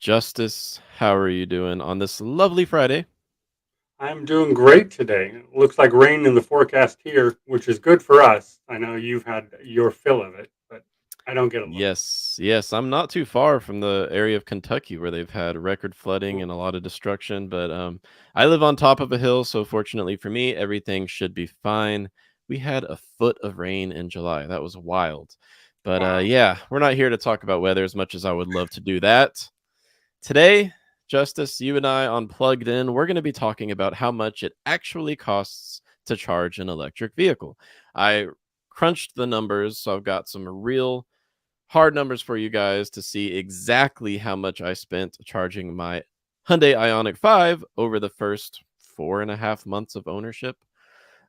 Justice, how are you doing on this lovely Friday? I'm doing great today. It looks like rain in the forecast here, which is good for us. I know you've had your fill of it, but I don't get a lot. Yes, I'm not too far from the area of Kentucky where they've had record flooding Ooh, and a lot of destruction, but I live on top of a hill, so fortunately for me, everything should be fine. We had a foot of rain in July. That was wild. But wow. yeah, we're not here to talk about weather as much as I would love to do that. Today, Justice, you and I on Plugged In, we're going to be talking about how much it actually costs to charge an electric vehicle. I crunched the numbers, so I've got some real hard numbers for you guys to see exactly how much I spent charging my Hyundai Ioniq 5 over the first 4.5 months of ownership.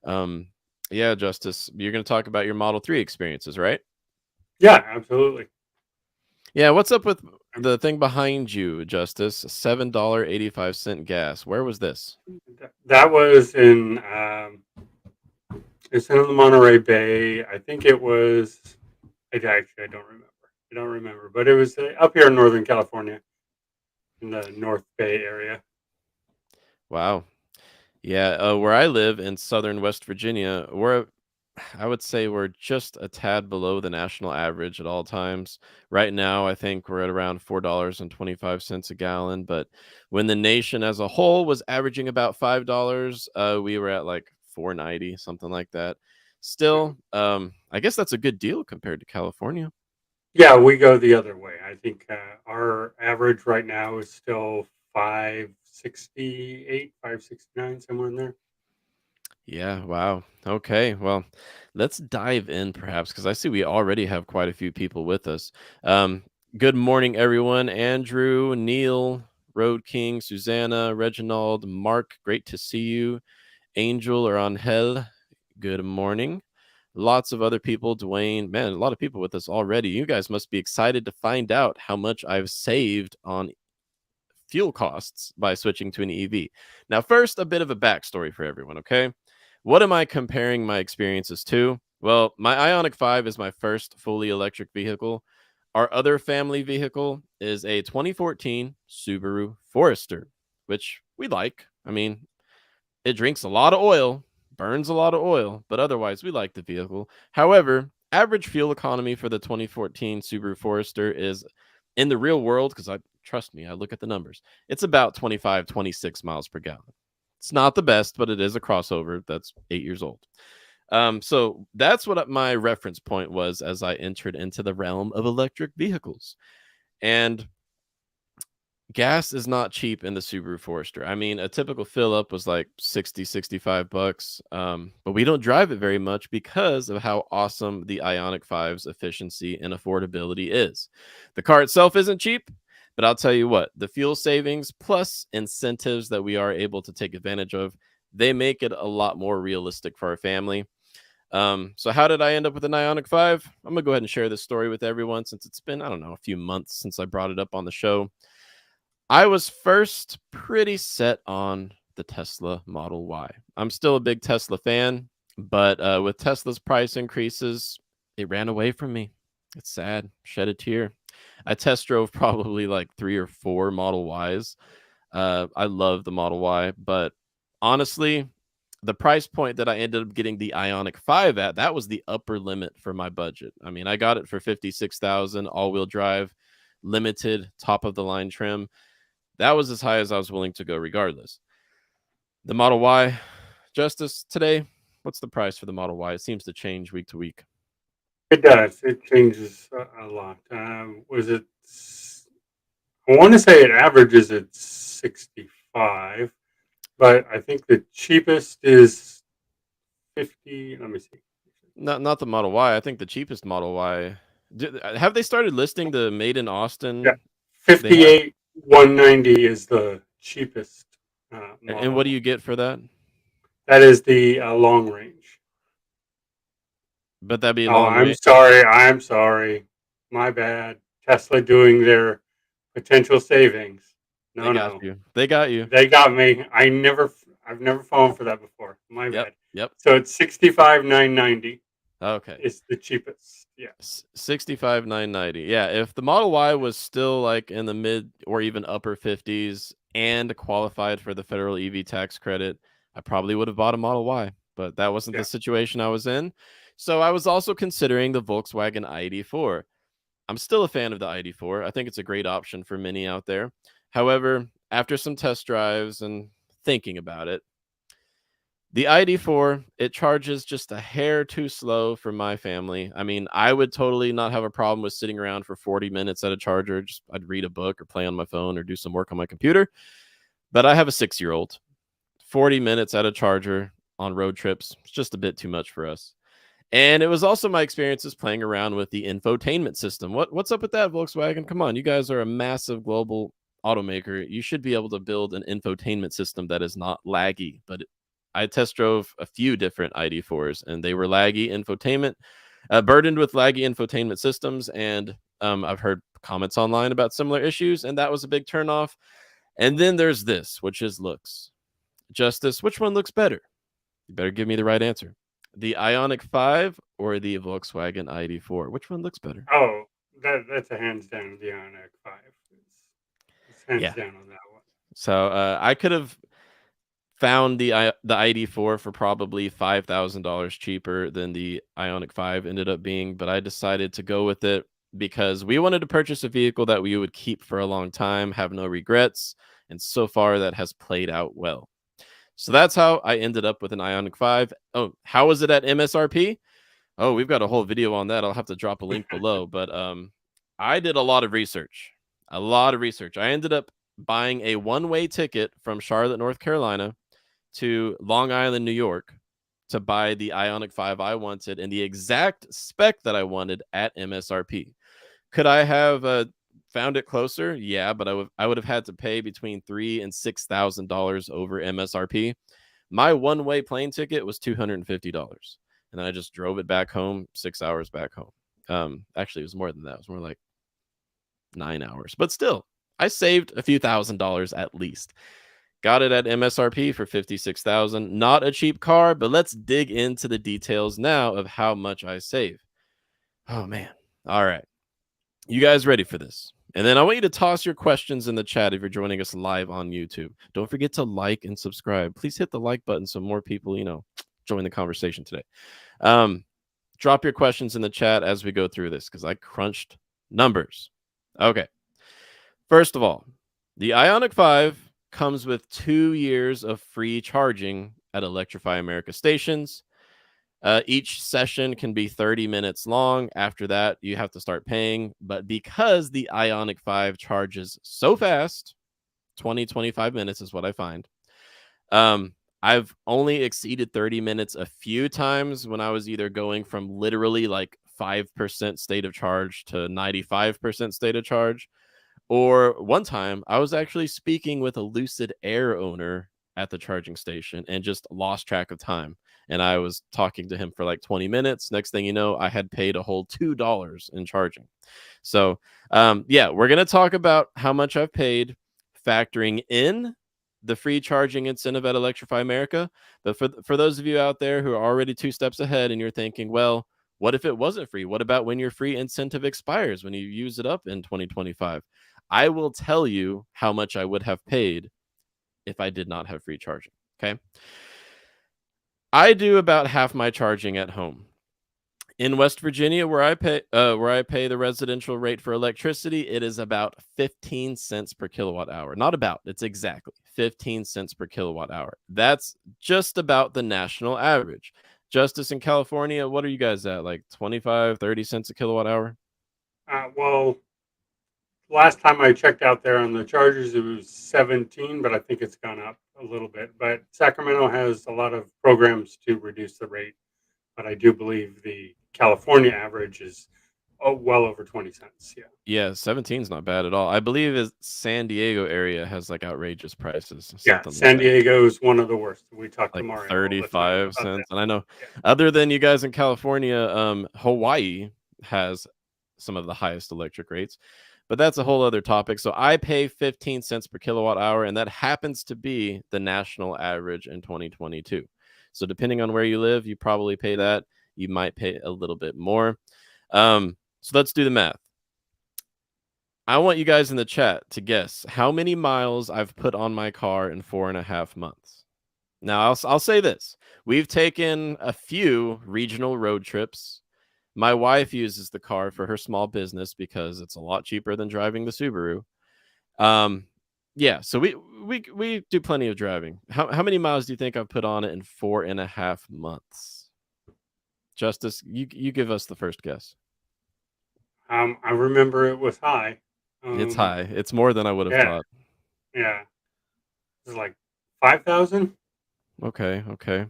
Um, yeah, Justice, you're going to talk about your Model 3 experiences, right? Yeah, absolutely. Yeah, what's up with Um, the thing behind you, Justice? $7.85 gas. Where was this? that was in it's in the Monterey Bay. I think it was. I don't remember. I don't remember, but it was up here in Northern California, in the North Bay area. Wow. Yeah, where I live in southern West Virginia, I would say we're just a tad below the national average at all times. Right now, I think we're at around $4.25 a gallon. But when the nation as a whole was averaging about $5, we were at like 4.90, something like that. Yeah, Still, I guess that's a good deal compared to California. yeah, we go the other way. I think our average right now is still 568, 569, somewhere in there. Yeah, wow. Okay, well, let's dive in perhaps because I see we already have quite a few people with us. Um, Good morning, everyone. Andrew, Neil, Road King, Susanna, Reginald, Mark, great to see you. Angel or Angel, good morning. Lots of other people. Dwayne, man, a lot of people with us already. You guys must be excited to find out how much I've saved on fuel costs by switching to an EV. Now, first, a bit of a backstory for everyone, okay? What am I comparing my experiences to? Well, my Ionic 5 is my first fully electric vehicle. Our other family vehicle is a 2014 Subaru Forester, which we like. I mean, it drinks a lot of oil, burns a lot of oil, but otherwise we like the vehicle. However, average fuel economy for the 2014 Subaru Forester is in the real world, because I trust me, I look at the numbers. It's about 25, 26 miles per gallon. It's not the best, but it is a crossover that's 8 years old. So that's what my reference point was as I entered into the realm of electric vehicles. And gas is not cheap in the Subaru Forester. I mean, a typical fill up was like 60, $65. But we don't drive it very much because of how awesome the Ionic 5's efficiency and affordability is. The car itself isn't cheap, but I'll tell you what, the fuel savings plus incentives that we are able to take advantage of, they make it a lot more realistic for our family. So how did I end up with an Ionic 5? I'm gonna go ahead and share this story with everyone since it's been, I don't know, a few months since I brought it up on the show. I was first pretty set on the Tesla Model Y. I'm still a big Tesla fan, but with Tesla's price increases, it ran away from me. It's sad. Shed a tear. I test drove probably like 3 or 4 Model Ys. I love the Model Y, but honestly, the price point that I ended up getting the Ionic 5 at, that was the upper limit for my budget. I mean, I got it for 56,000 all-wheel drive, limited, top of the line trim. That was as high as I was willing to go regardless. The Model Y, Justice, today, what's the price for the Model Y? It seems to change week to week. It does. It changes a lot. Was it? I want to say it averages at 65, but I think the cheapest is 50. Let me see. Not the Model Y. I think the cheapest Model Y. Have they started listing the made in Yeah, Austin? They have. 58 190 is the cheapest And what do model. you get for that? That is the long range. But that'd be Oh, long I'm range. sorry. I'm sorry. My bad. Tesla doing their potential savings. They No, got no. you. They got you. They got me. I've never fallen for that before. My Yep. bad. Yep. So it's 65 990. Okay. is the cheapest. Yeah. 65,990. Yeah, if the Model Y was still like in the mid or even upper 50s and qualified for the federal EV tax credit, I probably would have bought a Model Y, but that wasn't the Yeah. situation I was in. So I was also considering the Volkswagen ID4. I'm still a fan of the ID4. I think it's a great option for many out there. However, after some test drives and thinking about it, the ID4, it charges just a hair too slow for my family. I mean, I would totally not have a problem with sitting around for 40 minutes at a charger. Just I'd read a book or play on my phone or do some work on my computer. But I have a 6-year-old. 40 minutes at a charger on road trips, it's just a bit too much for us. And it was also my experiences playing around with the infotainment system. What's up with that, Volkswagen? Come on, you guys are a massive global automaker. You should be able to build an infotainment system that is not laggy. But I test drove a few different ID4s, and they were laggy infotainment, burdened with laggy infotainment systems. And I've heard comments online about similar issues, and that was a big turnoff. And then there's this, which is looks. Justice, which one looks better? You better give me the right answer. The Ionic 5 or the Volkswagen ID4? Which one looks better? Oh, that's a hands down the Ioniq 5. It's hands Yeah. down on that one. So I could have found the ID4 for probably $5,000 cheaper than the Ionic 5 ended up being, but I decided to go with it because we wanted to purchase a vehicle that we would keep for a long time, have no regrets, and so far that has played out well. So that's how I ended up with an Ionic 5. Oh, how was it at MSRP? Oh, we've got a whole video on that. I'll have to drop a link below, but I did a lot of research. A lot of research. I ended up buying a one-way ticket from Charlotte, North Carolina to Long Island, New York to buy the Ionic 5 I wanted and the exact spec that I wanted at MSRP. Could I have found it closer? Yeah, but I would have had to pay between $3,000 and $6,000 over MSRP. My one-way plane ticket was $250, and then I just drove it back home, 6 hours back home. Actually, it was more than that. It was more like 9 hours, but still, I saved a few $1,000s at least. Got it at MSRP for 56,000. Not a cheap car, but let's dig into the details now of how much I save. Oh man. All right. You guys ready for this? And then I want you to toss your questions in the chat if you're joining us live on YouTube. Don't forget to like and subscribe. Please hit the like button so more people, join the conversation today. Drop your questions in the chat as we go through this because I crunched numbers. Okay. First of all, the Ionic 5 comes with 2 years of free charging at Electrify America stations. Each session can be 30 minutes long. After that, you have to start paying. But because the Ionic 5 charges so fast, 20-25 minutes is what I find. I've only exceeded 30 minutes a few times when I was either going from literally like 5% state of charge to 95% state of charge. Or one time I was actually speaking with a Lucid Air owner at the charging station and just lost track of time. And I was talking to him for like 20 minutes. Next thing you know, I had paid a whole $2 in charging. So, yeah, we're going to talk about how much I've paid, factoring in the free charging incentive at Electrify America. But for those of you out there who are already 2 steps ahead and you're thinking, well, what if it wasn't free? What about when your free incentive expires, when you use it up in 2025? I will tell you how much I would have paid if I did not have free charging. Okay. I do about half my charging at home. In West Virginia, where I pay the residential rate for electricity, it is about 15 cents per kilowatt hour. Not about, it's exactly 15 cents per kilowatt hour. That's just about the national average. Justice in California, what are you guys at? Like 25, 30 cents a kilowatt hour? Well, last time I checked out there on the Chargers, it was 17, but I think it's gone up a little bit. But Sacramento has a lot of programs to reduce the rate. But I do believe the California average is well over 20 cents. Yeah. Yeah, 17 is not bad at all. I believe San Diego area has like outrageous prices, Yeah. something like San that. Diego is one of the worst. We talked to Like Mario all the time 35 about that. cents. And I know Yeah. other than you guys in California, Hawaii has some of the highest electric rates, but that's a whole other topic. So I pay 15 cents per kilowatt hour, and that happens to be the national average in 2022. So depending on where you live, you probably pay that. you might pay a little bit more. So let's do the math. I want you guys in the chat to guess how many miles I've put on my car in 4.5 months. Now, I'll say this. We've taken a few regional road trips. My wife uses the car for her small business because it's a lot cheaper than driving the Subaru. Um, yeah, so we do plenty of driving. How many miles do you think I've put on it in 4.5 months? Justice, you give us the first guess. I remember it was high. It's Um, high. It's more than I would have yeah, thought. yeah. It was like 5,000. Okay, okay.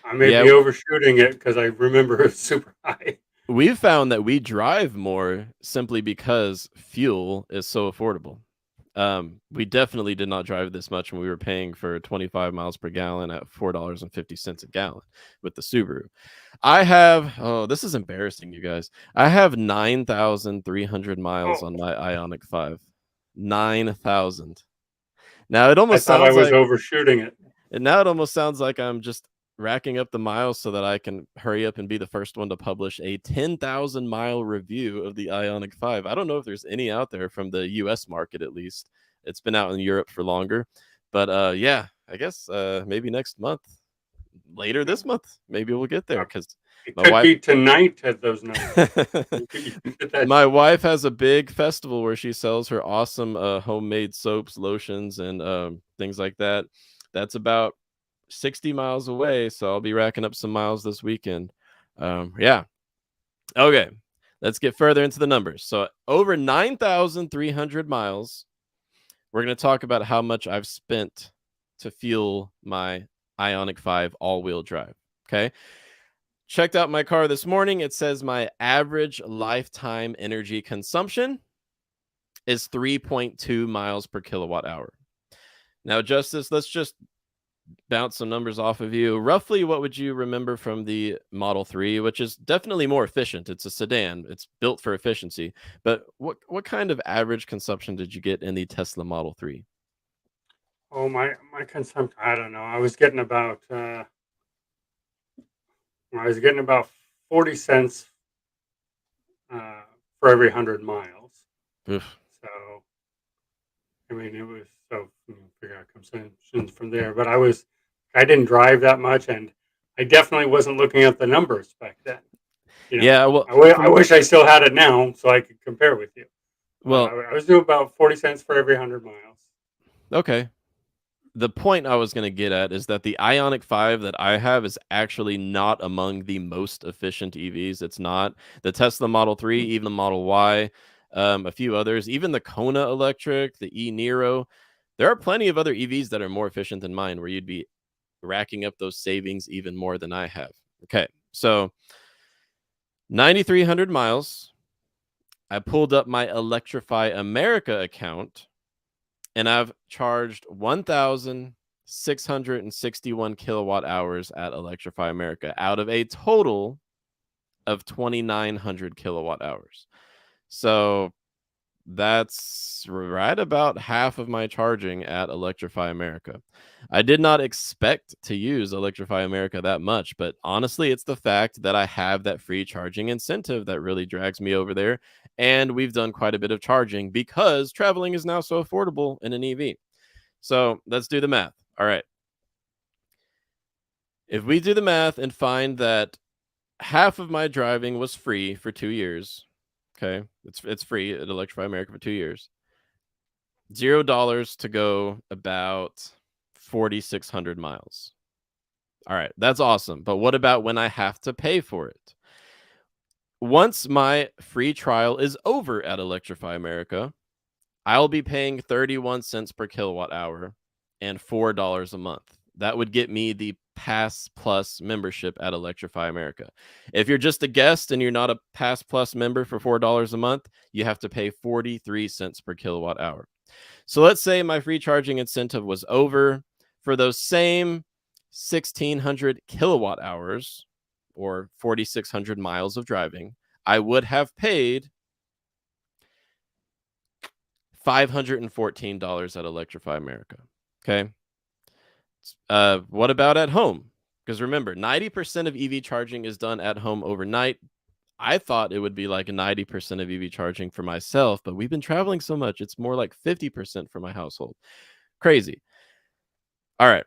I may Yeah, be overshooting it because I remember it's super high. we've found that we drive more simply because fuel is so affordable. We definitely did not drive this much when we were paying for 25 miles per gallon at $4.50 a gallon with the Subaru. I have, oh, this is embarrassing, you guys. I have 9,300 miles Oh, on my Ionic 5. 9,000. Now it I almost thought I sounds was like overshooting it. And now it almost sounds like I'm just racking up the miles so that I can hurry up and be the first one to publish a 10,000-mile review of the Ioniq 5. I don't know if there's any out there from the US market at least. It's been out in Europe for longer. But yeah, I guess maybe next month, later Yeah. this month, maybe we'll get there cuz It my could wife be tonight at those numbers. You could get that. my wife has a big festival where she sells her awesome homemade soaps, lotions, and things like that. That's about 60 miles away, so I'll be racking up some miles this weekend. Yeah. Okay. Let's get further into the numbers. So, over 9,300 miles. We're going to talk about how much I've spent to fuel my Ioniq 5 all wheel drive. Okay. Checked out my car this morning. It says my average lifetime energy consumption is 3.2 miles per kilowatt hour. Now, Justice, let's just bounce some numbers off of you. Roughly, what would you remember from the Model 3, which is definitely more efficient? It's a sedan. It's built for efficiency. But what kind of average consumption did you get in the Tesla Model 3? Oh, my consumption. I don't know. I was getting about 40 cents uh, for every 100 miles. Oof. So I mean, it was so figure out consumption from there. But I didn't drive that much, and I definitely wasn't looking at the numbers back then. You know, Yeah, well, I wish I still had it now so I could compare with you. well, I was doing about 40 cents for every 100 miles. okay. The point I was going to get at is that the Ioniq 5 that I have is actually not among the most efficient EVs. It's not. The Tesla Model 3, even the Model Y, a few others, even the Kona Electric, the e-Niro. There are plenty of other EVs that are more efficient than mine where you'd be racking up those savings even more than I have. Okay. So 9,300 miles. I pulled up my Electrify America account and I've charged 1,661 kilowatt hours at Electrify America out of a total of 2,900 kilowatt hours. So that's right about half of my charging at Electrify America. I did not expect to use Electrify America that much, but honestly, it's the fact that I have that free charging incentive that really drags me over there. And we've done quite a bit of charging because traveling is now so affordable in an EV. So let's do the math. All right. If we do the math and find that half of my driving was free for 2 years, okay, it's free at Electrify America for 2 years. $0 to go about 4,600 miles. All right, that's awesome. But what about when I have to pay for it? Once my free trial is over at Electrify America, I'll be paying 31 cents per kilowatt hour and $4 a month. That would get me the Pass Plus membership at Electrify America. If you're just a guest and you're not a Pass Plus member for $4 a month, you have to pay 43 cents per kilowatt hour. So let's say my free charging incentive was over for those same 1,600 kilowatt hours or 4,600 miles of driving. I would have paid $514 at Electrify America. Okay. What about at home? Because remember, 90% of EV charging is done at home overnight. I thought it would be like a 90% of EV charging for myself, but we've been traveling so much, it's more like 50% for my household. Crazy. All right.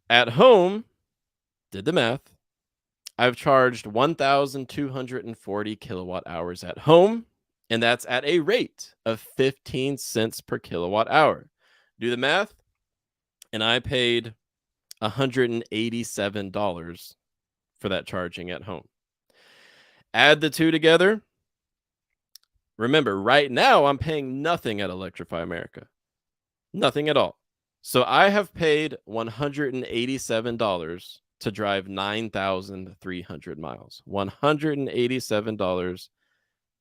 At home, did the math. I've charged 1,240 kilowatt hours at home, and that's at a rate of 15 cents per kilowatt hour. Do the math, and I paid $187 for that charging at home. Add the two together. Remember, right now I'm paying nothing at Electrify America. Nothing at all. So I have paid $187 to drive 9,300 miles. $187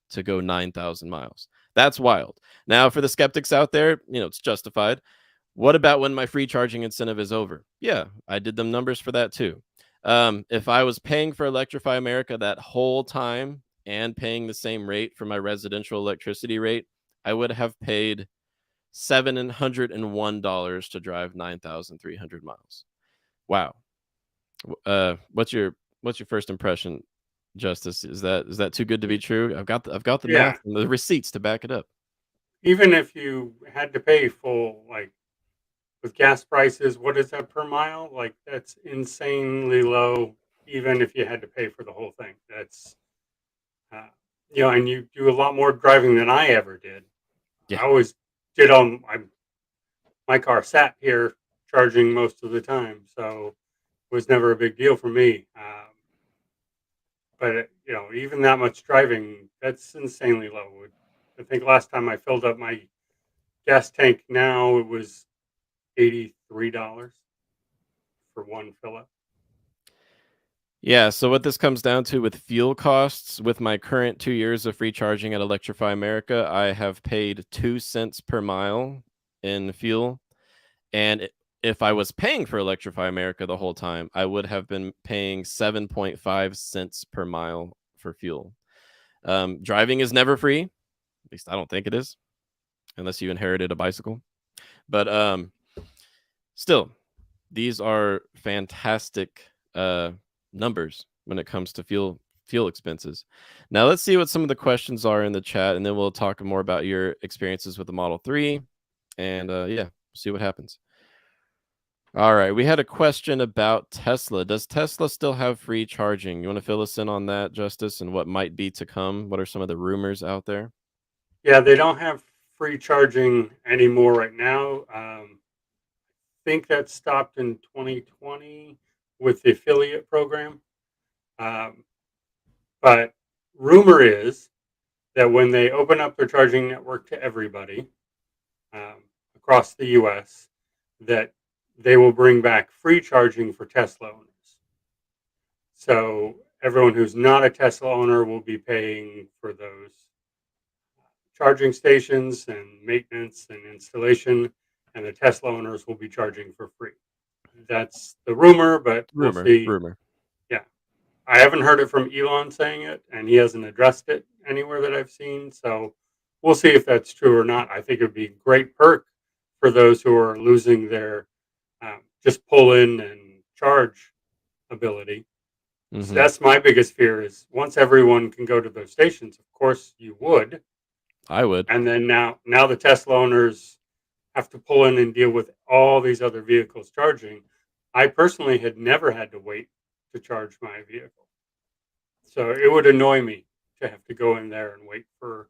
to go 9,000 miles. That's wild. Now, for the skeptics out there, it's justified. What about when my free charging incentive is over? Yeah, I did them numbers for that too. If I was paying for Electrify America that whole time and paying the same rate for my residential electricity rate, I would have paid $701 to drive 9,300 miles. Wow. What's your first impression, Justice? Is that too good to be true? I've got the Yeah. math and the receipts to back it up. Even if you had to pay full, like with gas prices, what is that per mile? Like that's insanely low. Even if you had to pay for the whole thing, that's uh, and you do a lot more driving than I ever did. Yeah. I always did on my car sat here charging most of the time, so it was never a big deal for me. But even that much driving, that's insanely low. I think last time I filled up my gas tank, now it was $83 for one fill up. Yeah, so what this comes down to with fuel costs, with my current 2 years of free charging at Electrify America, I have paid 2 cents per mile in fuel, and if I was paying for Electrify America the whole time, I would have been paying 7.5 cents per mile for fuel. Driving is never free, at least I don't think it is, unless you inherited a bicycle. But still, these are fantastic numbers when it comes to fuel expenses. Now let's see what some of the questions are in the chat, and then we'll talk more about your experiences with the Model 3, and yeah, see what happens. All right, we had a question about Tesla. Does Tesla still have free charging? You want to fill us in on that, Justice, and what might be to come? What are some of the rumors out there? Yeah, they don't have free charging anymore right now. Think that stopped in 2020 with the affiliate program. Um, but rumor is that when they open up their charging network to everybody um, across the U.S., that they will bring back free charging for Tesla owners. So everyone who's not a Tesla owner will be paying for those charging stations and maintenance and installation, and the Tesla owners will be charging for free. That's the rumor, but we'll see. Rumor. Yeah, I haven't heard it from Elon saying it, and he hasn't addressed it anywhere that I've seen. So we'll see if that's true or not. I think it would be a great perk for those who are losing their just pull in and charge ability. So Hmm. that's my biggest fear is once everyone can go to those stations, of course you would. I would. And then now the Tesla owners have to pull in and deal with all these other vehicles charging. I personally had never had to wait to charge my vehicle. So it would annoy me to have to go in there and wait for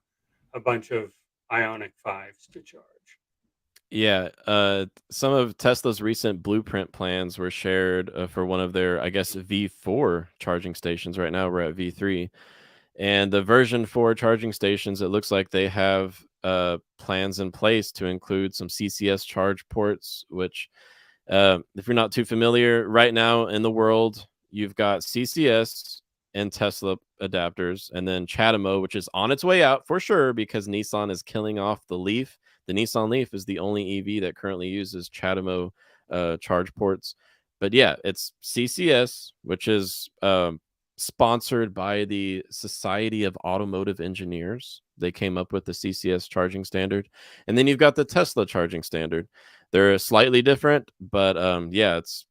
a bunch of Ionic 5s to charge. Yeah, some of Tesla's recent blueprint plans were shared for one of their, I guess, V4 charging stations. Right now, we're at V3, and the version 4 charging stations. It looks like they have plans in place to include some CCS charge ports. Which, if you're not too familiar, right now in the world, you've got CCS and Tesla adapters, and then CHAdeMO, which is on its way out for sure because Nissan is killing off the Leaf. The Nissan Leaf is the only EV that currently uses CHAdeMO charge ports. But yeah, it's CCS, which is sponsored by the Society of Automotive Engineers. They came up with the CCS charging standard. And then you've got the Tesla charging standard. They're slightly different, but yeah, it's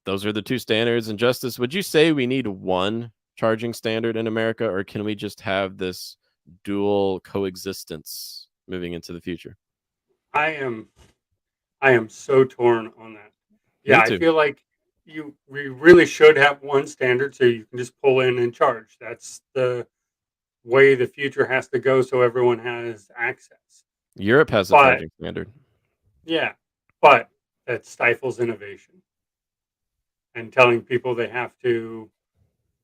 those are the two standards. And Justice, would you say we need one charging standard in America, or can we just have this dual coexistence moving into the future? I am I am so torn on that. Yeah, Me I too. feel like we really should have one standard so you can just pull in and charge. That's the way the future has to go so everyone has access. Europe has a But charging standard. yeah, but that stifles innovation and telling people they have to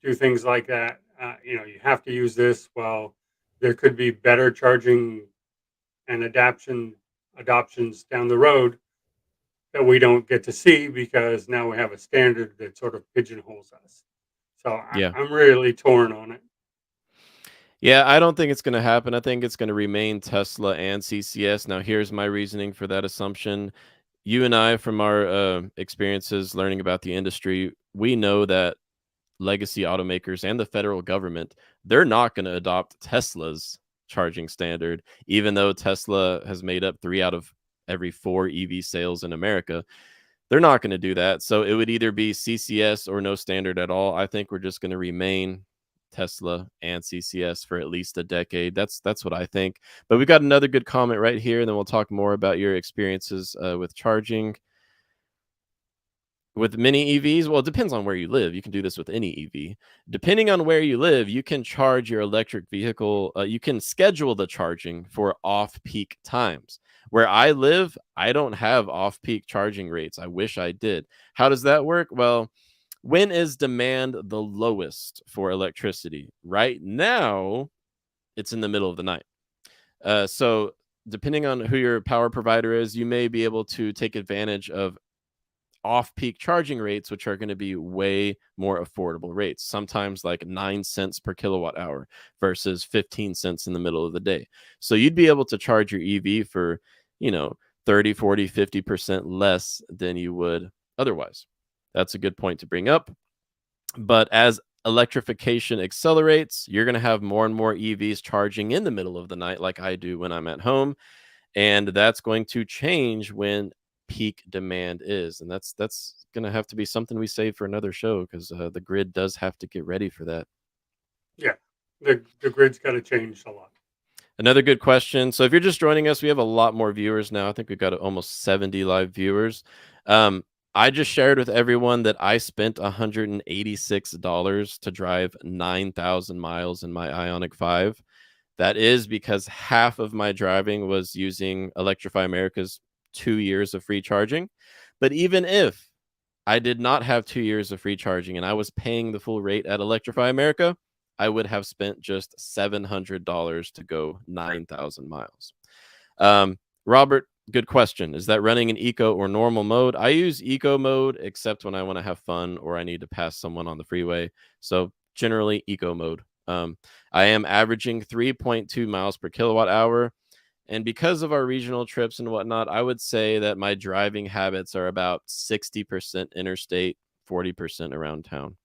do things like that. You have to use this. Well, there could be better charging and adoptions down the road that we don't get to see because now we have a standard that sort of pigeonholes us. So Yeah. I'm really torn on it. Yeah, I don't think it's going to happen. I think it's going to remain Tesla and CCS. Now, here's my reasoning for that assumption. You and I, from our experiences learning about the industry, we know that legacy automakers and the federal government, they're not going to adopt Tesla's charging standard, even though Tesla has made up 3 out of every 4 EV sales in America. They're not going to do that. So it would either be CCS or no standard at all. I think we're just going to remain Tesla and CCS for at least a decade. That's what I think. But we got another good comment right here, and then we'll talk more about your experiences with charging with many EVs. Well, it depends on where you live. You can do this with any EV. Depending on where you live, you can charge your electric vehicle. You can schedule the charging for off-peak times. Where I live, I don't have off-peak charging rates. I wish I did. How does that work? Well, when is demand the lowest for electricity? Right now, it's in the middle of the night. So depending on who your power provider is, you may be able to take advantage of off-peak charging rates, which are going to be way more affordable rates, sometimes like 9 cents per kilowatt hour versus 15 cents in the middle of the day. So you'd be able to charge your EV for, you know, 30, 40, 50% less than you would otherwise. That's a good point to bring up. But as electrification accelerates, you're going to have more and more EVs charging in the middle of the night, like I do when I'm at home. And that's going to change when peak demand is. And that's going to have to be something we save for another show because the grid does have to get ready for that. Yeah, the grid's got to change a lot. Another good question. So if you're just joining us, we have a lot more viewers now. I think we've got almost 70 live viewers. I just shared with everyone that I spent $186 to drive 9,000 miles in my Ioniq 5. That is because half of my driving was using Electrify America's 2 years of free charging. But even if I did not have 2 years of free charging and I was paying the full rate at Electrify America, I would have spent just $700 to go 9,000 miles. Robert, good question. Is that running in eco or normal mode? I use eco mode, except when I want to have fun or I need to pass someone on the freeway. So generally eco mode. I am averaging 3.2 miles per kilowatt hour. And because of our regional trips and whatnot, I would say that my driving habits are about 60% interstate, 40% around town.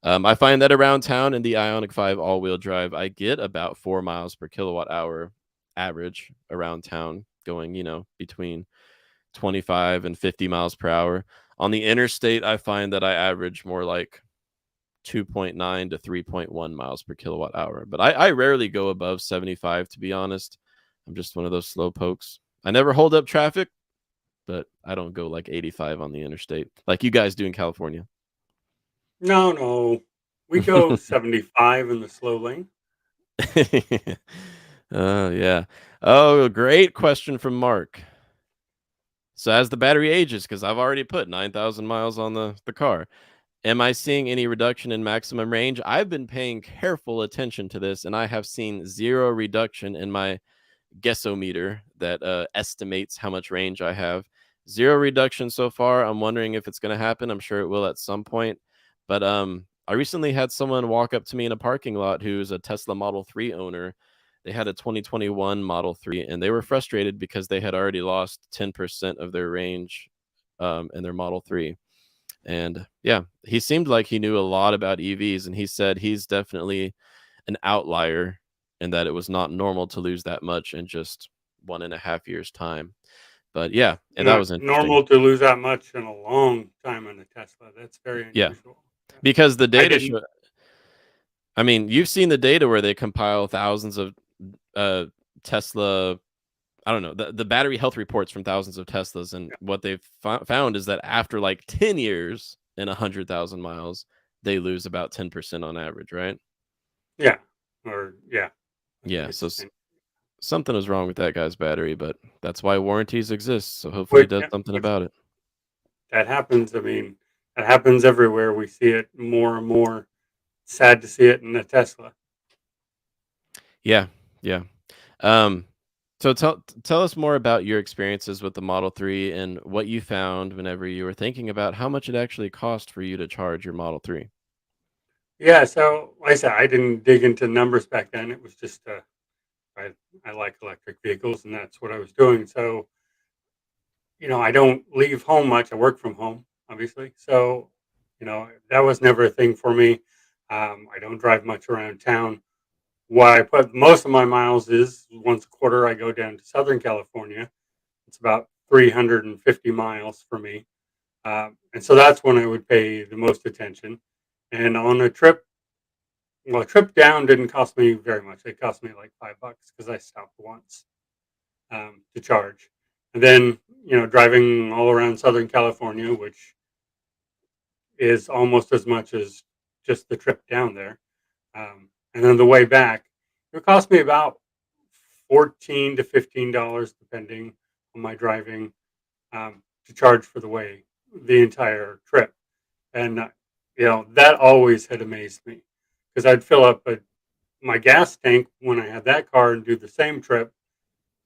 I find that around town in the Ioniq 5 all-wheel drive, I get about 4 miles per kilowatt hour average around town, going, between 25 and 50 miles per hour. On the interstate, I find that I average more like 2.9 to 3.1 miles per kilowatt hour. But I rarely go above 75, to be honest. I'm just one of those slow pokes. I never hold up traffic, but I don't go like 85 on the interstate like you guys do in California. No, we go 75 in the slow lane. Oh, yeah. Oh, great question from Mark. So as the battery ages, because I've already put 9,000 miles on the car, am I seeing any reduction in maximum range? I've been paying careful attention to this, and I have seen zero reduction in my guessometer that estimates how much range I have. Zero reduction so far. I'm wondering if it's going to happen. I'm sure it will at some point. But I recently had someone walk up to me in a parking lot who's a Tesla Model 3 owner. They had a 2021 Model 3, and they were frustrated because they had already lost 10% of their range in their Model 3. And yeah, he seemed like he knew a lot about EVs, and he said he's definitely an outlier and that it was not normal to lose that much in just 1.5 years time. But yeah, and that Not was interesting. normal to lose that much in a long time on a Tesla. That's very Yeah, unusual. Yeah. because the I data didn't. show. I mean, you've seen the data where they compile thousands of uh, Tesla. I don't know the battery health reports from thousands of Teslas, and Yeah. what they've found is that after like 10 years and 100,000 miles, they lose about 10% on average, right? Yeah. Or yeah. I think Yeah, so it's something is wrong with that guy's battery, but that's why warranties exist. So hopefully, he which does yeah, something which about it. that happens. I mean, that happens everywhere. We see it more and more. Sad to see it in a Tesla. Yeah, yeah. Um, so tell us more about your experiences with the Model 3 and what you found whenever you were thinking about how much it actually cost for you to charge your Model 3. Yeah. So like I said, I didn't dig into numbers back then. It was just I I like electric vehicles, and that's what I was doing. So I don't leave home much. I work from home, obviously. So that was never a thing for me. I don't drive much around town. What I put most of my miles is once a quarter. I go down to Southern California. It's about 350 miles for me, and so that's when I would pay the most attention. And on a trip, well, a trip down didn't cost me very much. It cost me like $5 because I stopped once to charge. And then, driving all around Southern California, which is almost as much as just the trip down there. And then the way back, it cost me about $14 to $15, depending on my driving, to charge for the entire trip. And, that always had amazed me because I'd fill up my gas tank when I had that car and do the same trip.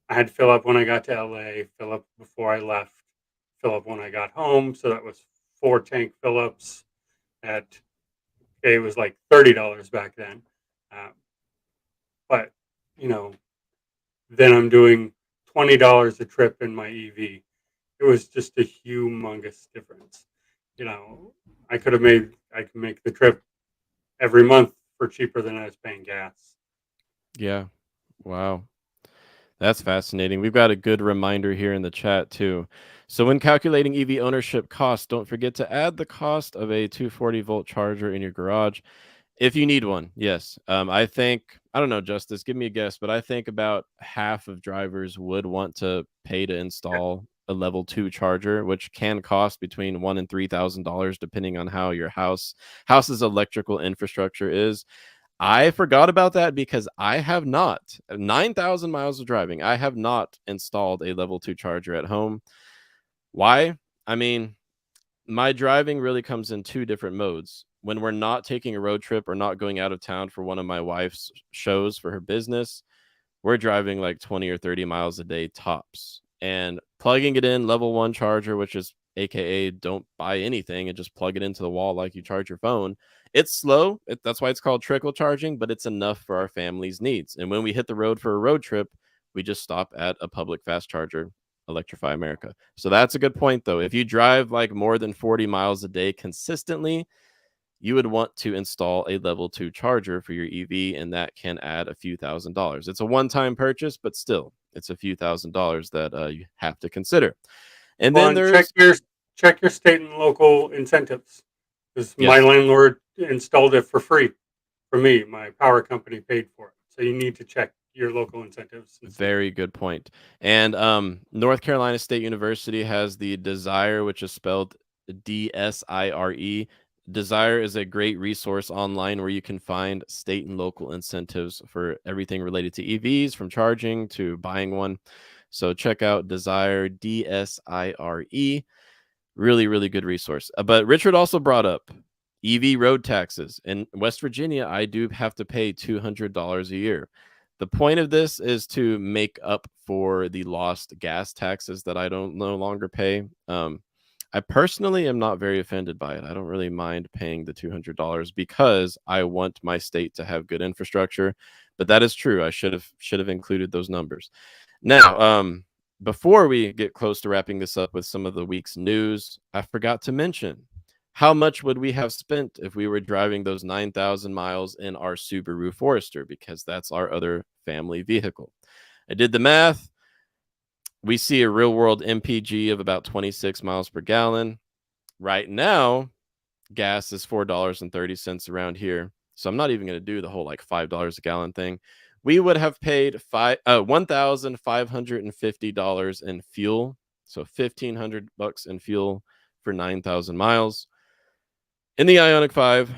I had to fill up when I got to LA, fill up before I left, fill up when I got home. So that was 4 tank fill ups at, it was like $30 back then. Um, but, you know, then I'm doing $20 a trip in my EV. It was just a humongous difference. You know, I could make the trip every month for cheaper than I was paying gas. Yeah. Wow. That's fascinating. We've got a good reminder here in the chat too. So when calculating EV ownership costs, don't forget to add the cost of a 240-volt charger in your garage. If you need one, yes. I think, I don't know, Justice, give me a guess, but I think about half of drivers would want to pay to Yeah. install a level 2 charger, which can cost between $1,000 and $3,000 depending on how your house's electrical infrastructure is. I forgot about that because I have not 9,000 miles of driving. I have not installed a level 2 charger at home. Why? I mean, my driving really comes in two different modes. When we're not taking a road trip or not going out of town for one of my wife's shows for her business, we're driving like 20 or 30 miles a day tops. And plugging it in level 1 charger, which is AKA don't buy anything and just plug it into the wall like you charge your phone. It's slow. That's why it's called trickle charging, but it's enough for our family's needs. And when we hit the road for a road trip, we just stop at a public fast charger, Electrify America. So that's a good point, though. If you drive like more than 40 miles a day consistently, you would want to install a level 2 charger for your EV, and that can add a few $1,000s. It's a one-time purchase, but still, it's a few $1,000s that you have to consider. And Well, then and check there's your state and local incentives. Because my yes, landlord installed it for free for me. My power company paid for it. So you need to check your local incentives and see. very good point. And North Carolina State University has the Desire, which is spelled DSIRE. Desire is a great resource online where you can find state and local incentives for everything related to EVs, from charging to buying one. So check out Desire, DSIRE. Really, really good resource. But Richard also brought up EV road taxes. In West Virginia, I do have to pay $200 a year. The point of this is to make up for the lost gas taxes that I don't no longer pay. I personally am not very offended by it. I don't really mind paying the $200 because I want my state to have good infrastructure. But that is true. I should have included those numbers. Now, before we get close to wrapping this up with some of the week's news, I forgot to mention how much would we have spent if we were driving those 9,000 miles in our Subaru Forester, because that's our other family vehicle. I did the math. we see a real world MPG of about 26 miles per gallon. Right now, gas is $4.30 around here. So I'm not even going to do the whole like $5 a gallon thing. We would have paid $1,550 in fuel. So $1,500 in fuel for 9,000 miles. In the Ionic 5,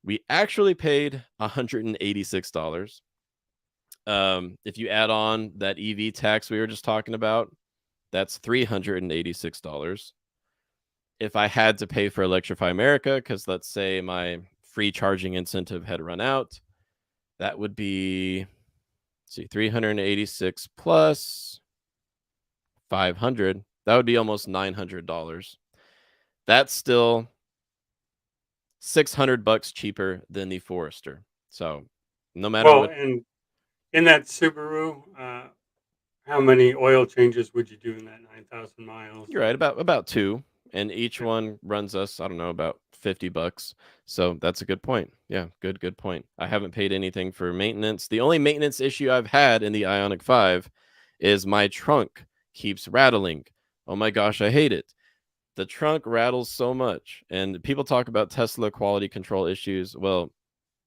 we actually paid $186. If you add on that EV tax we were just talking about, that's $386. If I had to pay for Electrify America, because let's say my free charging incentive had run out, that would be, let's see, 386 plus 500. That would be almost $900. That's still $600 cheaper than the Forester. So no matter Well, what, and in that Subaru, how many oil changes would you do in that 9,000 miles? you're right, about two, and each Yeah. one runs us, I don't know, about $50. So that's a good point. Yeah, good point. I haven't paid anything for maintenance. The only maintenance issue I've had in the Ionic 5 is my trunk keeps rattling. Oh my gosh, I hate it. The trunk rattles so much, and people talk about Tesla quality control issues. Well,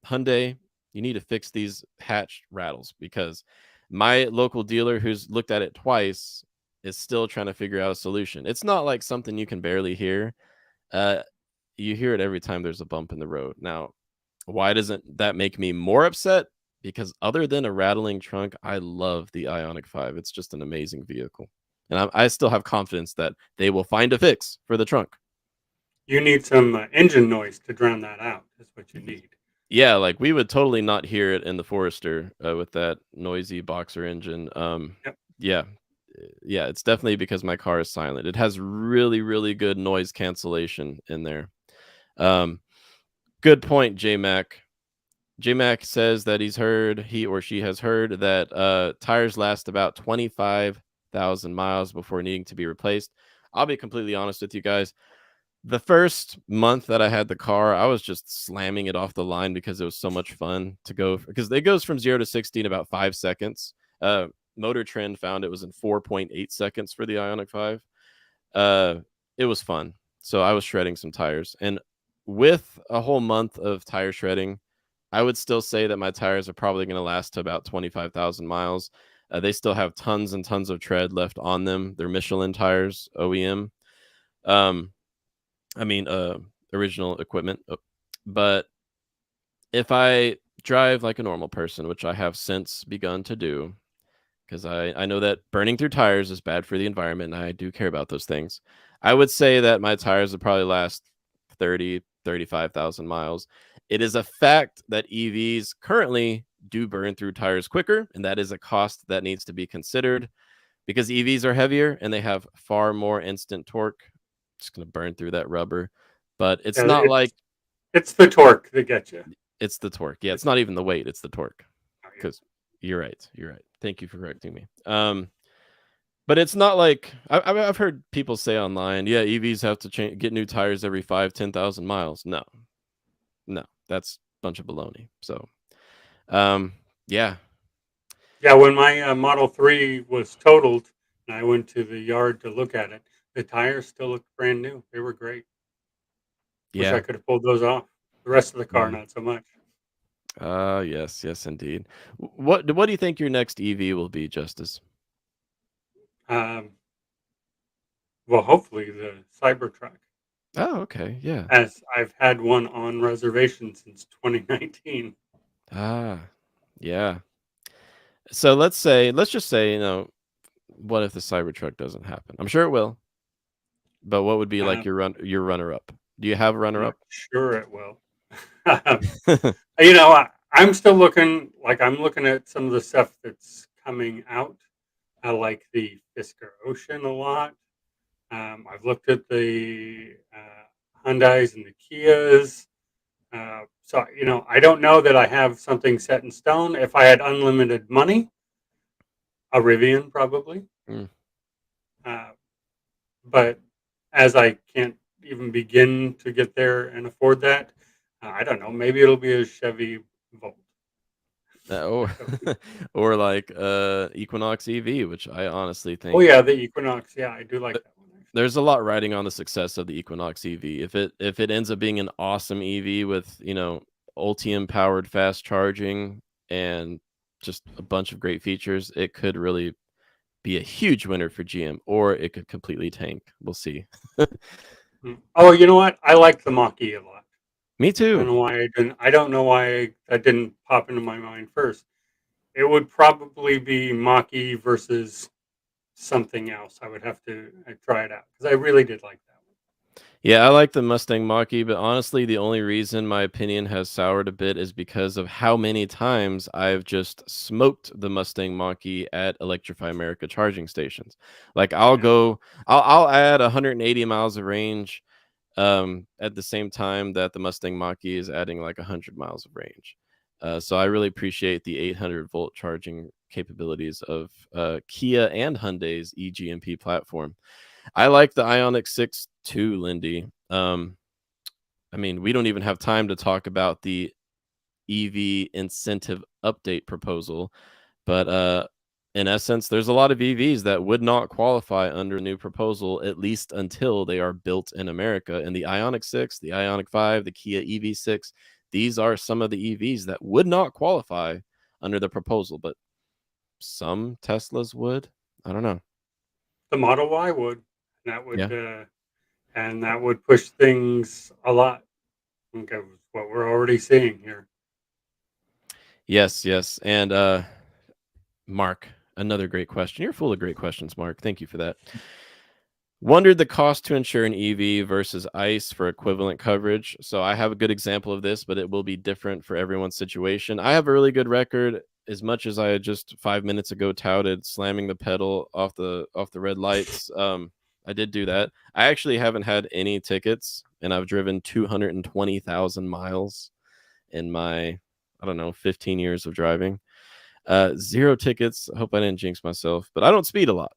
Hyundai, you need to fix these hatch rattles, because my local dealer who's looked at it twice is still trying to figure out a solution. It's not like something you can barely hear. Uh, you hear it every time there's a bump in the road. Now, why doesn't that make me more upset? Because other than a rattling trunk, I love the Ionic 5. It's just an amazing vehicle. And I still have confidence that they will find a fix for the trunk. You need some engine noise to drown that out. That's what you need. Yeah, like we would totally not hear it in the Forester with that noisy boxer engine. Yep. Yeah, yeah, it's definitely because my car is silent. It has really, really good noise cancellation in there. Um, Good point, J Mac. J Mac says that he or she has heard that tires last about 25,000 miles before needing to be replaced. I'll be completely honest with you guys. The first month that I had the car, I was just slamming it off the line because it was so much fun to go, because it goes from 0 to 60 in about 5 seconds. Motor Trend found it was in 4.8 seconds for the Ionic 5. Uh, it was fun. So I was shredding some tires. And with a whole month of tire shredding, I would still say that my tires are probably going to last to about 25,000 miles. They still have tons and tons of tread left on them. They're Michelin tires, OEM. Um, I mean, original equipment. But if I drive like a normal person, which I have since begun to do, because I know that burning through tires is bad for the environment, and I do care about those things. I would say that my tires would probably last 35,000 miles. It is a fact that EVs currently do burn through tires quicker, and that is a cost that needs to be considered because EVs are heavier and they have far more instant torque. Just going to burn through that rubber. But it's Yeah, not like it's the torque that gets you. it's the torque. Yeah, it's not even the weight, it's the torque. Oh, yeah. Because you're right. You're right. Thank you for correcting me. But it's not like I've heard people say online, yeah, EVs have to get new tires every 5-10,000 miles. No, no, that's a bunch of baloney. So, um, yeah, Yeah, when my Model 3 was totaled and I went to the yard to look at it, the tires still looked brand new. They were great. Wish I yeah. could have pulled those off. The rest of the car, Mm. not so much. Yes, indeed. What do you think your next EV will be, Justice? Um, well, hopefully the Cybertruck, Oh, okay, yeah. as I've had one on reservation since 2019. Ah, yeah. So let's just say, what if the Cybertruck doesn't happen? I'm sure it will, but what would be like Um, your runner up? Do you have a I'm runner not up? sure it will. I'm still looking. Like I'm looking at some of the stuff that's coming out. I like the Fisker Ocean a lot. I've looked at the Hyundai's and the Kias. I don't know that I have something set in stone. If I had unlimited money, a Rivian probably. Mm, Uh, but as I can't even begin to get there and afford that, I don't know. Maybe it'll be a Chevy Volt. Or So, or like Equinox EV, which I honestly oh think yeah, the Equinox. Yeah, I do like that one actually. there's a lot riding on the success of the Equinox EV. If it ends up being an awesome EV with, Ultium powered fast charging and just a bunch of great features, it could really be a huge winner for GM, or it could completely tank. We'll see. Oh, you know what? I like the Mach-E a lot. Me I don't too. know why I didn't. I don't know why that didn't pop into my mind first. It would probably be Mach-E versus something else. I would have to try it out because I really did like that one. Yeah, I like the Mustang Mach-E, but honestly, the only reason my opinion has soured a bit is because of how many times I've just smoked the Mustang Mach-E at Electrify America charging stations. Like Yeah, I'll add 180 miles of range at the same time that the Mustang Mach-E is adding like 100 miles of range. So I really appreciate the 800-volt charging capabilities of Kia and Hyundai's eGMP platform. I like the Ioniq 6 too, Lindy. I mean, we don't even have time to talk about the EV incentive update proposal, but in essence, there's a lot of EVs that would not qualify under the new proposal, at least until they are built in America. And the Ioniq 6, the Ioniq 5, the Kia EV6, these are some of the EVs that would not qualify under the proposal, but some Teslas would. I don't know. the Model Y would. That would Yeah. and that would push things a lot. Okay, what we're already seeing here. Yes, yes. And Mark, another great question. You're full of great questions, Mark. Thank you for that. Wondered the cost to insure an EV versus ICE for equivalent coverage. So I have a good example of this, but it will be different for everyone's situation. I have a really good record, as much as I had just 5 minutes ago touted slamming the pedal off the red lights. I did do that. I actually haven't had any tickets, and I've driven 220,000 miles in my, I don't know, 15 years of driving. Zero tickets. I hope I didn't jinx myself, but I don't speed a lot.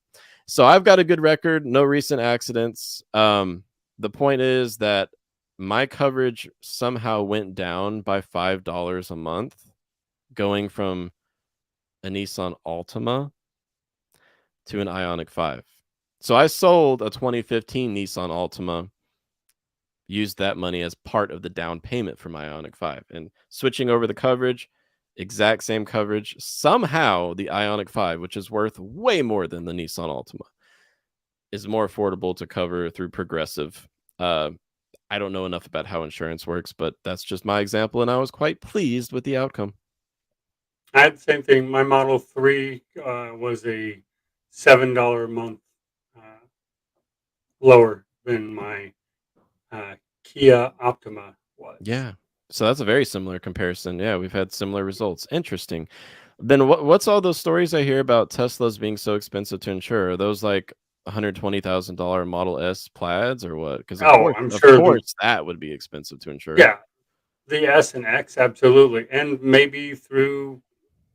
So I've got a good record, no recent accidents. The point is that my coverage somehow went down by $5 a month, going from a Nissan Altima to an Ioniq 5. So I sold a 2015 Nissan Altima, used that money as part of the down payment for my Ioniq 5. And switching over the coverage, exact same coverage. Somehow the Ioniq 5, which is worth way more than the Nissan Altima, is more affordable to cover through Progressive. Uh, I don't know enough about how insurance works, but that's just my example, and I was quite pleased with the outcome. I had the same thing. My Model 3 was a $7 a month uh, lower than my Kia Optima was. Yeah. So that's a very similar comparison. Yeah, we've had similar results. Interesting. Then what's all those stories I hear about Teslas being so expensive to insure? Are those like $120,000 Model S plaids or what? Because Oh, I'm of sure course, that would be expensive to insure. yeah, the S and X, absolutely. And maybe through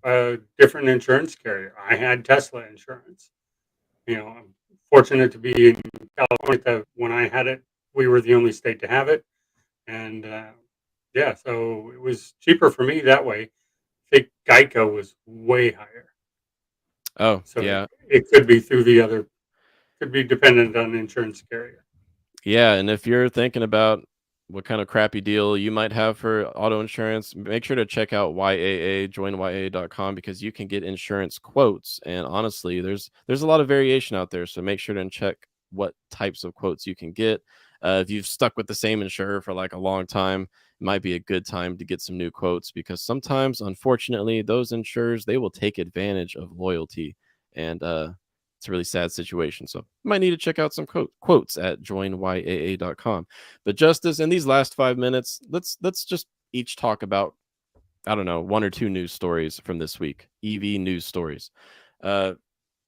a different insurance carrier. I had Tesla insurance. I'm fortunate to be in California. That when I had it, we were the only state to have it. And yeah, so it was cheaper for me that way. I think Geico was way higher. Oh, So yeah. it could be through the other, could be dependent on the insurance carrier. Yeah, and if you're thinking about what kind of crappy deal you might have for auto insurance, make sure to check out YAA, joinyaa.com, because you can get insurance quotes. And honestly, there's a lot of variation out there, so make sure to check what types of quotes you can get. If you've stuck with the same insurer for like a long time, it might be a good time to get some new quotes, because sometimes, unfortunately, those insurers, they will take advantage of loyalty, and it's a really sad situation. So you might need to check out some quotes at joinyaa.com. But Justice, in these last 5 minutes, let's just each talk about, I don't know, one or two news stories from this week. EV news stories. Uh,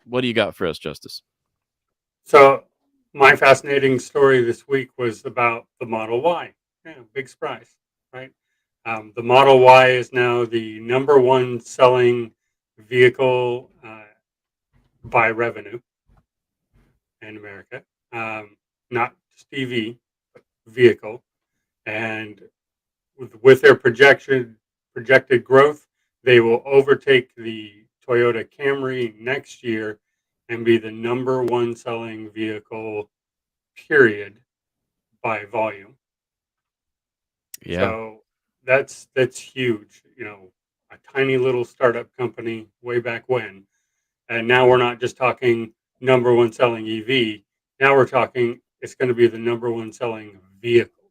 what do you got for us, Justice? So my fascinating story this week was about the Model Y. Yeah, big surprise, right? The Model Y is now the number one selling vehicle by revenue in America. Not just EV, but vehicle. And with their projected growth, they will overtake the Toyota Camry next year and be the number one selling vehicle, period, by volume. Yeah. So that's huge. A tiny little startup company way back when, and now we're not just talking number one selling EV. Now we're talking it's going to be the number one selling vehicle,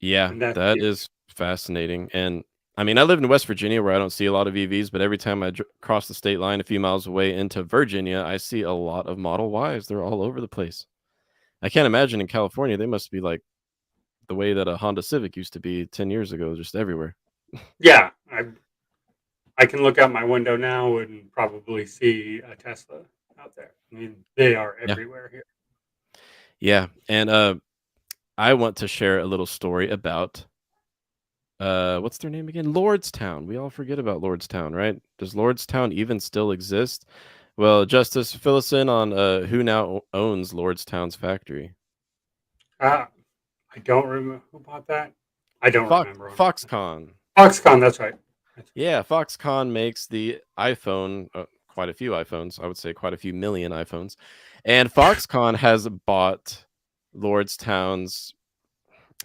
Yeah, and that's that huge. is fascinating. And I mean, I live in West Virginia where I don't see a lot of EVs, but every time I cross the state line a few miles away into Virginia, I see a lot of Model Ys. They're all over the place. I can't imagine in California, they must be like the way that a Honda Civic used to be 10 years ago, just everywhere. Yeah, I can look out my window now and probably see a Tesla out there. I mean, they are Yeah. everywhere here. Yeah. And I want to share a little story about what's their name again? Lordstown. We all forget about Lordstown, right? Does Lordstown even still exist? Well, Justice, fill us in on who now owns Lordstown's factory. Uh, I don't remember who bought that. I don't remember, honestly. Foxconn. Foxconn, that's right. That's Yeah, Foxconn makes the iPhone, quite a few iPhones. I would say quite a few million iPhones, and Foxconn has bought Lordstown's.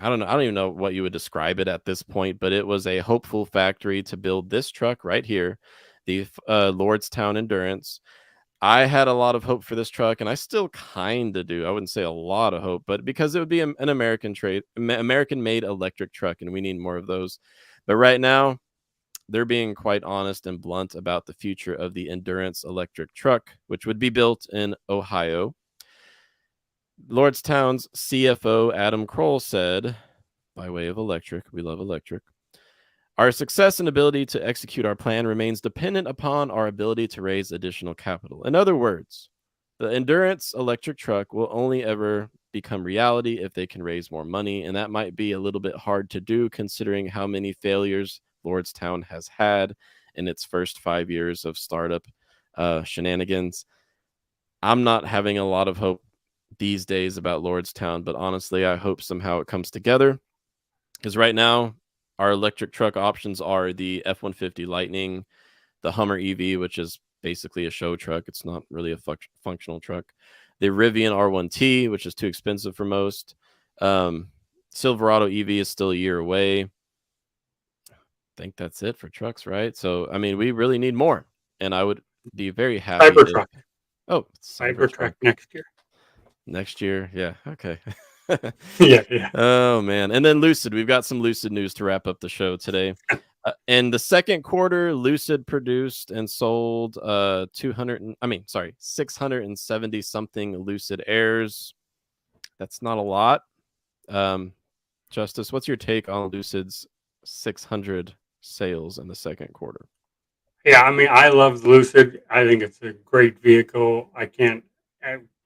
I don't know. I don't even know what you would describe it at this point, but it was a hopeful factory to build this truck right here, the Lordstown Endurance. I had a lot of hope for this truck, and I still kind of do. I wouldn't say a lot of hope, but because it would be an American-made electric truck, and we need more of those. But right now, they're being quite honest and blunt about the future of the Endurance electric truck, which would be built in Ohio. Lordstown's CFO Adam Kroll said, by way of electric, we love electric. Our success and ability to execute our plan remains dependent upon our ability to raise additional capital. In other words, the Endurance electric truck will only ever become reality if they can raise more money, and that might be a little bit hard to do considering how many failures Lordstown has had in its first 5 years of startup shenanigans. I'm not having a lot of hope these days about Lordstown, but honestly, I hope somehow it comes together. Because right now, our electric truck options are the F-150 Lightning, the Hummer EV, which is basically a show truck. It's not really a functional truck. The Rivian R1T, which is too expensive for most. Um, Silverado EV is still a year away. I think that's it for trucks, right? So, I mean, we really need more. And I would be very happy if, Cybertruck. oh, Cybertruck Cybertruck. next year. Next year, yeah, okay. Yeah, yeah. Oh, man, and then Lucid, we've got some Lucid news to wrap up the show today. In the second quarter, Lucid produced and sold, 670 something Lucid Airs. That's not a lot. Um, Justice, what's your take on Lucid's 600 sales in the second quarter? Yeah, I mean, I love the Lucid. I think it's a great vehicle. I can't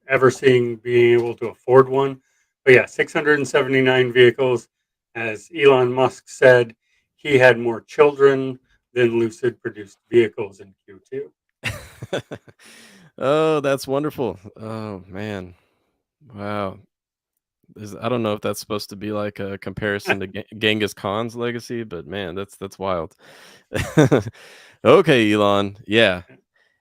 ever seeing being able to afford one. But yeah, 679 vehicles. As Elon Musk said, he had more children than Lucid produced vehicles in Q2. Oh, that's wonderful. Oh, man. Wow. I don't know if that's supposed to be like a comparison to Genghis Khan's legacy, but man, that's wild. Okay, Elon. Yeah.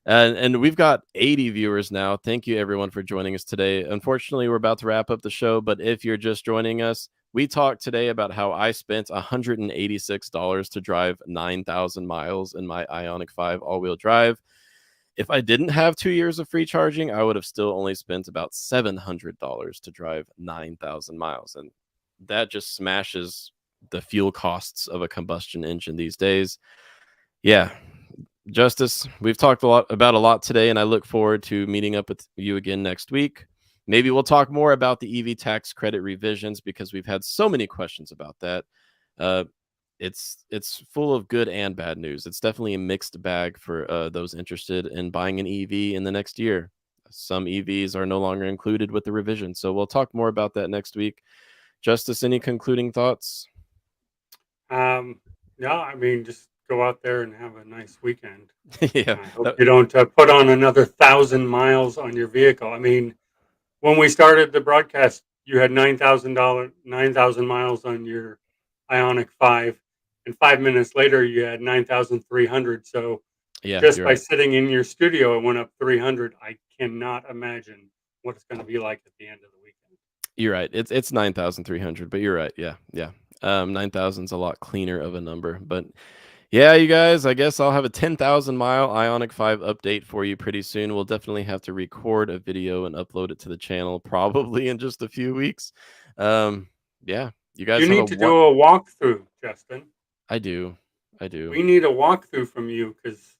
And we've got 80 viewers now. Thank you everyone for joining us today. Unfortunately, we're about to wrap up the show, but if you're just joining us, we talked today about how I spent $186 to drive 9,000 miles in my Ioniq 5 all-wheel drive. If I didn't have 2 years of free charging, I would have still only spent about $700 to drive 9,000 miles. And that just smashes the fuel costs of a combustion engine these days. Yeah. Justice, we've talked a lot today, and I look forward to meeting up with you again next week. Maybe we'll talk more about the EV tax credit revisions because we've had so many questions about that. Uh, it's full of good and bad news. It's definitely a mixed bag for those interested in buying an EV in the next year. Some EVs are no longer included with the revision, so we'll talk more about that next week. Justice, any concluding thoughts? Um, no, I mean, just go out there and have a nice weekend. Yeah, I hope you don't put on another 1,000 miles on your vehicle. I mean, when we started the broadcast, you had 9,000 miles on your Ioniq 5. and 5 minutes later you had 9,300. So Yeah, just you're by right. sitting in your studio, it went up 300. I cannot imagine what it's going to be like at the end of the weekend. You're right. It's 9,300, but you're right. Yeah, yeah. 9,000's a lot cleaner of a number, but yeah, you guys, I guess I'll have a 10,000 mile Ionic 5 update for you pretty soon. We'll definitely have to record a video and upload it to the channel probably in just a few weeks. Yeah, you You guys have a need to one. do a walkthrough, Justin. I do. I do. We need a walkthrough from you because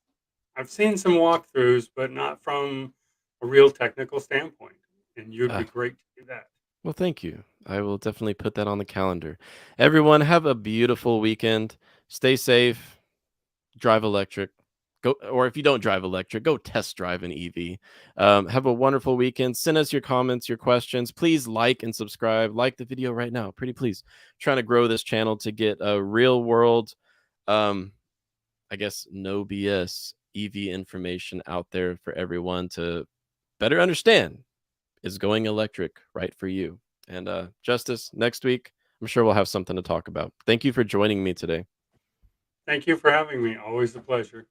I've seen some walkthroughs, but not from a real technical standpoint. And you'd be Uh, great to do that. well, thank you. I will definitely put that on the calendar. Everyone, have a beautiful weekend. Stay safe. Drive electric. Go, or if you don't drive electric, go test drive an EV. Have a wonderful weekend. Send us your comments, your questions. Please like and subscribe. Like the video right now, pretty please. Trying to grow this channel to get a real world, um, I guess no BS EV information out there for everyone to better understand. Is going electric right for you? And Justice, next week, I'm sure we'll have something to talk about. Thank you for joining me today. Thank you for having me. Always a pleasure.